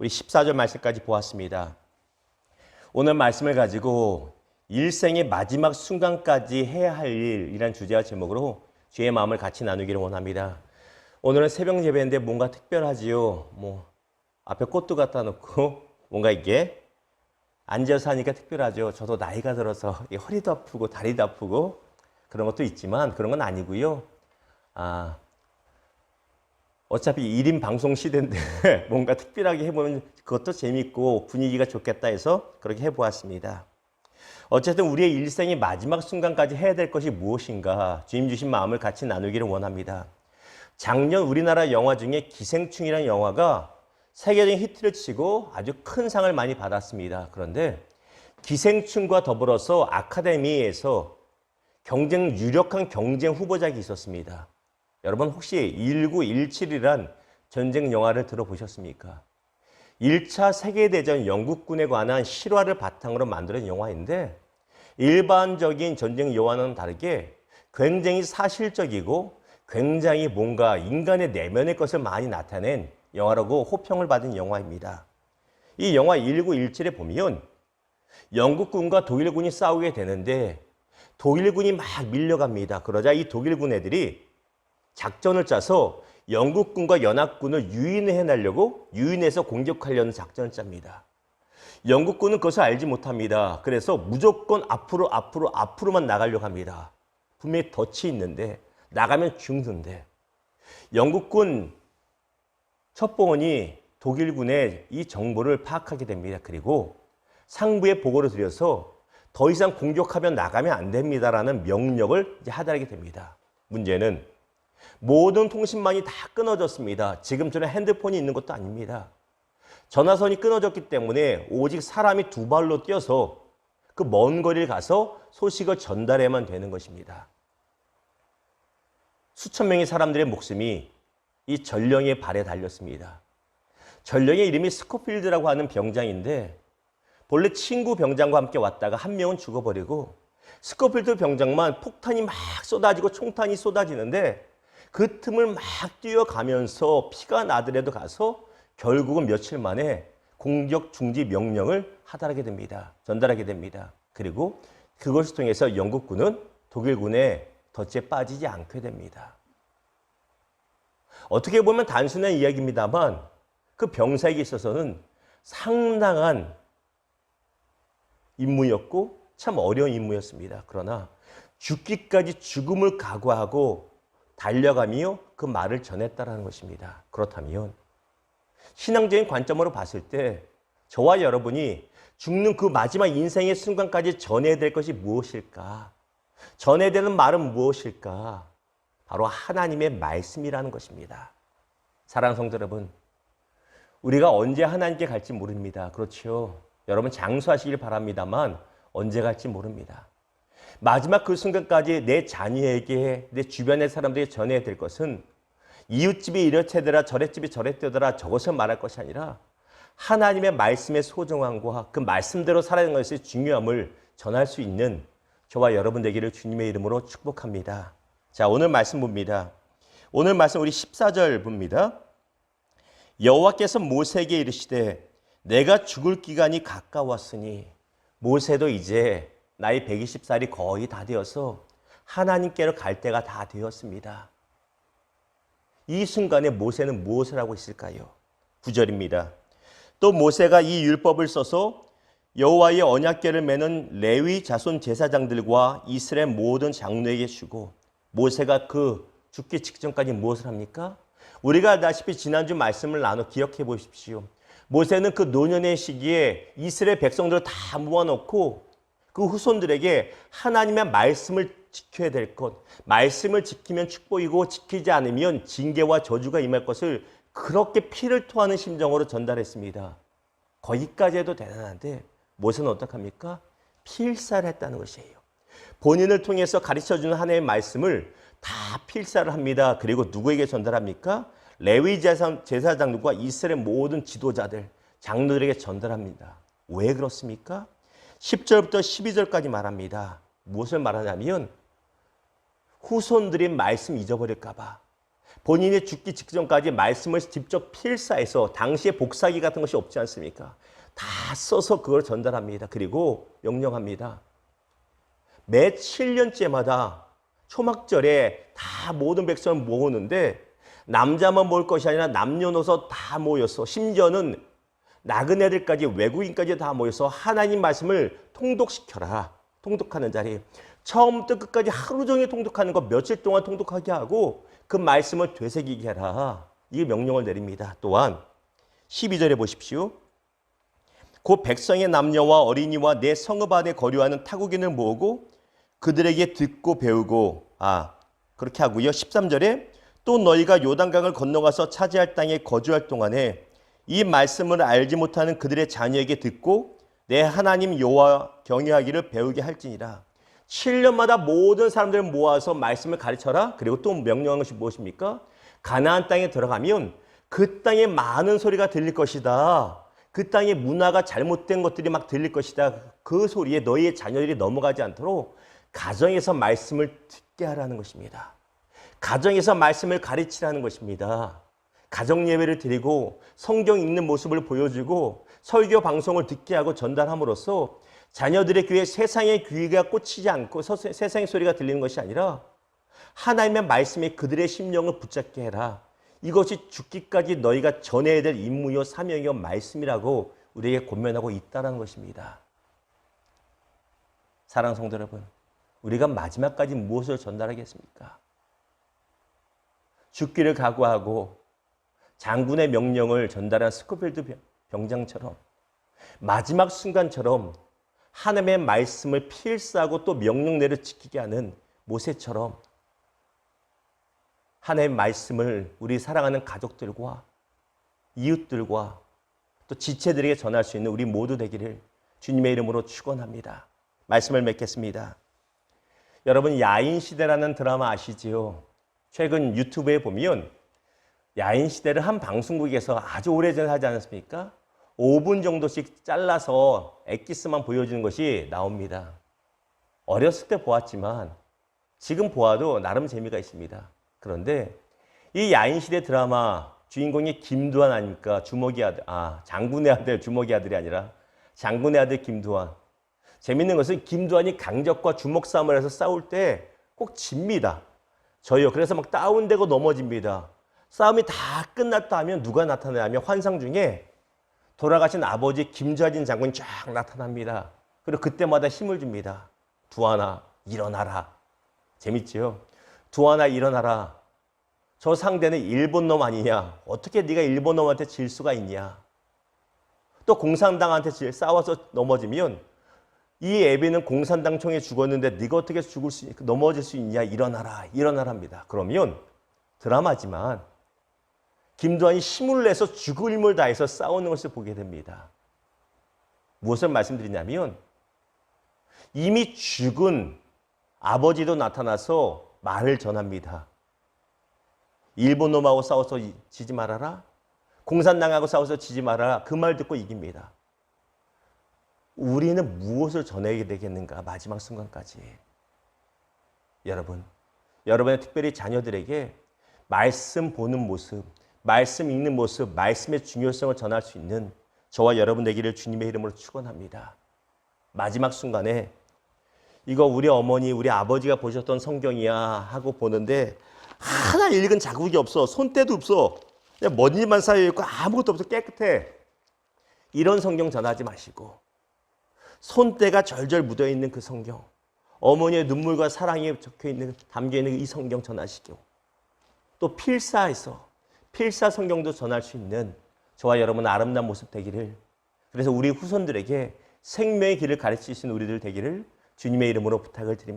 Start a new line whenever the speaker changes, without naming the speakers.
우리 14절 말씀까지 보았습니다. 오늘 말씀을 가지고 일생의 마지막 순간까지 해야 할 일이란 주제와 제목으로 주의 마음을 같이 나누기를 원합니다. 오늘은 새벽 예배인데 뭔가 특별하지요. 앞에 꽃도 갖다 놓고 뭔가 이게 앉아서 하니까 특별하죠. 저도 나이가 들어서 허리도 아프고 다리도 아프고 그런 것도 있지만 그런 건 아니고요. 어차피 1인 방송 시대인데 뭔가 특별하게 해보면 그것도 재밌고 분위기가 좋겠다 해서 그렇게 해보았습니다. 어쨌든 우리의 일생의 마지막 순간까지 해야 될 것이 무엇인가 주님 주신 마음을 같이 나누기를 원합니다. 작년 우리나라 영화 중에 기생충이라는 영화가 세계적인 히트를 치고 아주 큰 상을 많이 받았습니다. 그런데 기생충과 더불어서 아카데미에서 유력한 경쟁 후보작이 있었습니다. 여러분 혹시 1917이란 전쟁 영화를 들어보셨습니까? 1차 세계대전 영국군에 관한 실화를 바탕으로 만든 영화인데 일반적인 전쟁 영화와는 다르게 굉장히 사실적이고 굉장히 뭔가 인간의 내면의 것을 많이 나타낸 영화라고 호평을 받은 영화입니다. 이 영화 1917에 보면 영국군과 독일군이 싸우게 되는데 독일군이 막 밀려갑니다. 그러자 이 독일군 애들이 작전을 짜서 영국군과 연합군을 유인해내려고 유인해서 공격하려는 작전을 짭니다. 영국군은 그것을 알지 못합니다. 그래서 무조건 앞으로만 나가려고 합니다. 분명히 덫이 있는데 나가면 죽는데 영국군 첩보원이 독일군의 이 정보를 파악하게 됩니다. 그리고 상부에 보고를 드려서 더 이상 공격하면 나가면 안 됩니다라는 명령을 하달하게 됩니다. 문제는 모든 통신망이 다 끊어졌습니다. 지금처럼 핸드폰이 있는 것도 아닙니다. 전화선이 끊어졌기 때문에 오직 사람이 두 발로 뛰어서 그 먼 거리를 가서 소식을 전달해야만 되는 것입니다. 수천 명의 사람들의 목숨이 이 전령의 발에 달렸습니다. 전령의 이름이 스코필드라고 하는 병장인데 본래 친구 병장과 함께 왔다가 한 명은 죽어버리고 스코필드 병장만 폭탄이 막 쏟아지고 총탄이 쏟아지는데 그 틈을 막 뛰어가면서 피가 나더라도 가서 결국은 며칠 만에 공격 중지 명령을 전달하게 됩니다. 그리고 그것을 통해서 영국군은 독일군의 덫에 빠지지 않게 됩니다. 어떻게 보면 단순한 이야기입니다만 그 병사에게 있어서는 상당한 임무였고 참 어려운 임무였습니다. 그러나 죽기까지 죽음을 각오하고 달려가며 그 말을 전했다는 것입니다. 그렇다면 신앙적인 관점으로 봤을 때 저와 여러분이 죽는 그 마지막 인생의 순간까지 전해야 될 것이 무엇일까? 전해야 되는 말은 무엇일까? 바로 하나님의 말씀이라는 것입니다. 사랑하는 성도 여러분, 우리가 언제 하나님께 갈지 모릅니다. 그렇죠? 여러분 장수하시길 바랍니다만 언제 갈지 모릅니다. 마지막 그 순간까지 내 자녀에게 내 주변의 사람들에게 전해야 될 것은 이웃집이 이렇대더라 저랫집이 저랬대더라 저것을 말할 것이 아니라 하나님의 말씀의 소중함과 그 말씀대로 살아가는 것의 중요함을 전할 수 있는 저와 여러분 되기를 주님의 이름으로 축복합니다. 자, 오늘 말씀 봅니다. 오늘 말씀 우리 14절 봅니다. 여호와께서 모세에게 이르시되 내가 죽을 기간이 가까웠으니 모세도 이제 나이 120살이 거의 다 되어서 하나님께로 갈 때가 다 되었습니다. 이 순간에 모세는 무엇을 하고 있을까요? 9절입니다. 또 모세가 이 율법을 써서 여호와의 언약궤를 매는 레위 자손 제사장들과 이스라엘 모든 장로에게 주고 모세가 그 죽기 직전까지 무엇을 합니까? 우리가 알다시피 지난주 말씀을 나눠 기억해 보십시오. 모세는 그 노년의 시기에 이스라엘 백성들을 다 모아놓고 그 후손들에게 하나님의 말씀을 지켜야 될 것, 말씀을 지키면 축복이고 지키지 않으면 징계와 저주가 임할 것을 그렇게 피를 토하는 심정으로 전달했습니다. 거기까지 해도 대단한데 모세는 어떡합니까? 필사를 했다는 것이에요. 본인을 통해서 가르쳐주는 하나님의 말씀을 다 필사를 합니다. 그리고 누구에게 전달합니까? 레위 제사장들과 이스라엘 모든 지도자들, 장로들에게 전달합니다. 왜 그렇습니까? 10절부터 12절까지 말합니다. 무엇을 말하냐면 후손들이 말씀 잊어버릴까 봐, 본인이 죽기 직전까지 말씀을 직접 필사해서 당시에 복사기 같은 것이 없지 않습니까? 다 써서 그걸 전달합니다. 그리고 명령합니다. 매 7년째마다 초막절에 다 모든 백성을 모으는데 남자만 모을 것이 아니라 남녀노소 다 모여서 심지어는 나그네들까지 외국인까지 다 모여서 하나님 말씀을 통독시켜라. 통독하는 자리. 처음부터 끝까지 하루 종일 통독하는 거 며칠 동안 통독하게 하고 그 말씀을 되새기게 해라. 이 명령을 내립니다. 또한 12절에 보십시오. 곧 백성의 남녀와 어린이와 내 성읍 안에 거류하는 타국인을 모으고 그들에게 듣고 배우고 그렇게 하고요. 13절에 또 너희가 요단강을 건너가서 차지할 땅에 거주할 동안에 이 말씀을 알지 못하는 그들의 자녀에게 듣고 내 하나님 여호와 경외하기를 배우게 할지니라. 7년마다 모든 사람들을 모아서 말씀을 가르쳐라. 그리고 또 명령한 것이 무엇입니까? 가나안 땅에 들어가면 그 땅에 많은 소리가 들릴 것이다. 그 땅의 문화가 잘못된 것들이 막 들릴 것이다. 그 소리에 너희의 자녀들이 넘어가지 않도록 가정에서 말씀을 듣게 하라는 것입니다. 가정에서 말씀을 가르치라는 것입니다. 가정 예배를 드리고 성경 읽는 모습을 보여주고 설교 방송을 듣게 하고 전달함으로써 자녀들의 귀에 세상의 귀가 꽂히지 않고 세상의 소리가 들리는 것이 아니라 하나님의 말씀이 그들의 심령을 붙잡게 해라. 이것이 죽기까지 너희가 전해야 될 임무요 사명이요 말씀이라고 우리에게 권면하고 있다는 것입니다. 사랑하는 성도 여러분, 우리가 마지막까지 무엇을 전달하겠습니까? 죽기를 각오하고 장군의 명령을 전달한 스코필드 병장처럼 마지막 순간처럼 하나님의 말씀을 필사하고 또 명령대로 지키게 하는 모세처럼 하나님의 말씀을 우리 사랑하는 가족들과 이웃들과 또 지체들에게 전할 수 있는 우리 모두 되기를 주님의 이름으로 축원합니다. 말씀을 맺겠습니다. 여러분, 야인시대라는 드라마 아시지요? 최근 유튜브에 보면 야인시대를 한 방송국에서 아주 오래전에 하지 않았습니까? 5분 정도씩 잘라서 엑기스만 보여주는 것이 나옵니다. 어렸을 때 보았지만 지금 보아도 나름 재미가 있습니다. 그런데 이 야인시대 드라마 주인공이 김두한 아닙니까? 장군의 아들, 주먹이 아들이 아니라 장군의 아들 김두한. 재밌는 것은 김두한이 강적과 주먹 싸움을 해서 싸울 때 꼭 집니다. 그래서 막 다운되고 넘어집니다. 싸움이 다 끝났다 하면 누가 나타나냐면 환상 중에 돌아가신 아버지 김좌진 장군이 쫙 나타납니다. 그리고 그때마다 힘을 줍니다. 두한아, 일어나라. 재밌지요? 두한아, 일어나라. 저 상대는 일본 놈 아니냐? 어떻게 네가 일본 놈한테 질 수가 있냐? 또 공산당한테 싸워서 넘어지면 이 애비는 공산당 총에 죽었는데 네가 어떻게 넘어질 수 있냐? 일어나라, 일어나랍니다. 그러면 드라마지만 김두한이 힘을 내서 죽을 힘을 다해서 싸우는 것을 보게 됩니다. 무엇을 말씀드리냐면 이미 죽은 아버지도 나타나서 말을 전합니다. 일본 놈하고 싸워서 지지 말아라. 공산당하고 싸워서 지지 말아라. 그 말 듣고 이깁니다. 우리는 무엇을 전해야 되겠는가? 마지막 순간까지. 여러분의 특별히 자녀들에게 말씀 보는 모습, 말씀 읽는 모습, 말씀의 중요성을 전할 수 있는 저와 여러분 되기를 주님의 이름으로 축원합니다. 마지막 순간에 이거 우리 어머니, 우리 아버지가 보셨던 성경이야 하고 보는데 하나 읽은 자국이 없어. 손때도 없어. 그냥 먼지만 쌓여있고 아무것도 없어. 깨끗해. 이런 성경 전하지 마시고 손때가 절절 묻어있는 그 성경, 어머니의 눈물과 사랑이 담겨있는 이 성경 전하시고 또 필사해서 필사 성경도 전할 수 있는 저와 여러분 아름다운 모습 되기를, 그래서 우리 후손들에게 생명의 길을 가르칠 수 있는 우리들 되기를 주님의 이름으로 부탁을 드립니다.